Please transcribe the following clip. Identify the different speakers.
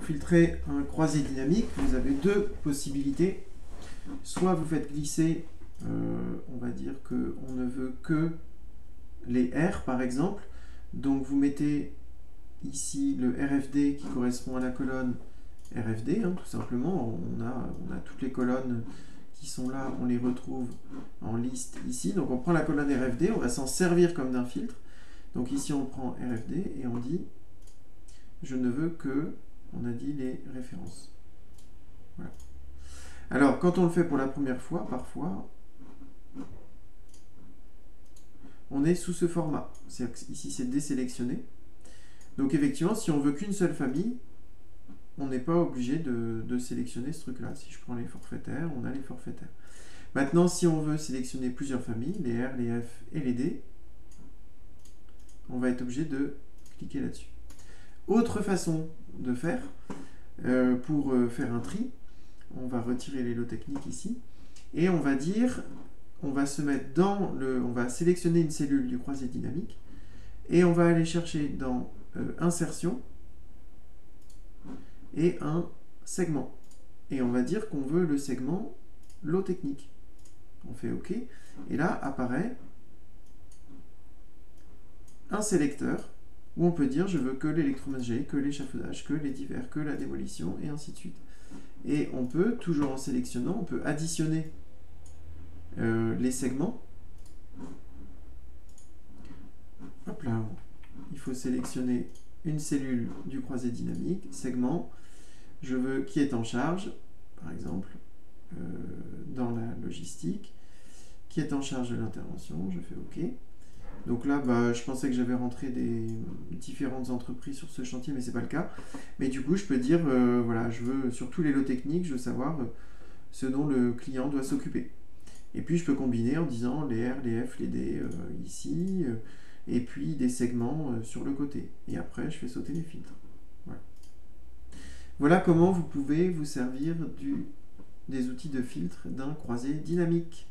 Speaker 1: filtrer un croisé dynamique, vous avez deux possibilités. Soit vous faites glisser, on va dire qu'on ne veut que les R par exemple. Donc vous mettez ici le RFD qui correspond à la colonne RFD, hein, tout simplement. On a toutes les colonnes qui sont là, on les retrouve en liste ici. Donc on prend la colonne RFD, on va s'en servir comme d'un filtre. Donc ici on prend RFD et on dit je ne veux que, on a dit les références. Voilà. Alors quand on le fait pour la première fois, parfois on est sous ce format. Ici c'est désélectionné. Donc effectivement si on veut qu'une seule famille, on n'est pas obligé de sélectionner ce truc là. Si je prends les forfaitaires, on a les forfaitaires. Maintenant si on veut sélectionner plusieurs familles, les R, les F et les D, on va être obligé de cliquer là-dessus. Autre façon de faire, pour faire un tri, on va retirer les lots techniques ici, et on va dire, on va se mettre dans le, on va sélectionner une cellule du croisé dynamique, et on va aller chercher dans insertion, et un segment. Et on va dire qu'on veut le segment lot technique. On fait OK, et là apparaît un sélecteur, où on peut dire je veux que l'électroménager, que l'échafaudage, que les divers, que la démolition, et ainsi de suite. Et on peut, toujours en sélectionnant, on peut additionner les segments. Hop là, il faut sélectionner une cellule du croisé dynamique, segment, je veux qui est en charge, par exemple, dans la logistique, qui est en charge de l'intervention, je fais OK. Donc là, je pensais que j'avais rentré des différentes entreprises sur ce chantier, mais ce n'est pas le cas. Mais du coup, je peux dire, voilà, je veux, sur tous les lots techniques, je veux savoir ce dont le client doit s'occuper. Et puis, je peux combiner en disant les R, les F, les D ici, et puis des segments sur le côté. Et après, je fais sauter les filtres. Voilà, voilà comment vous pouvez vous servir des outils de filtre d'un croisé dynamique.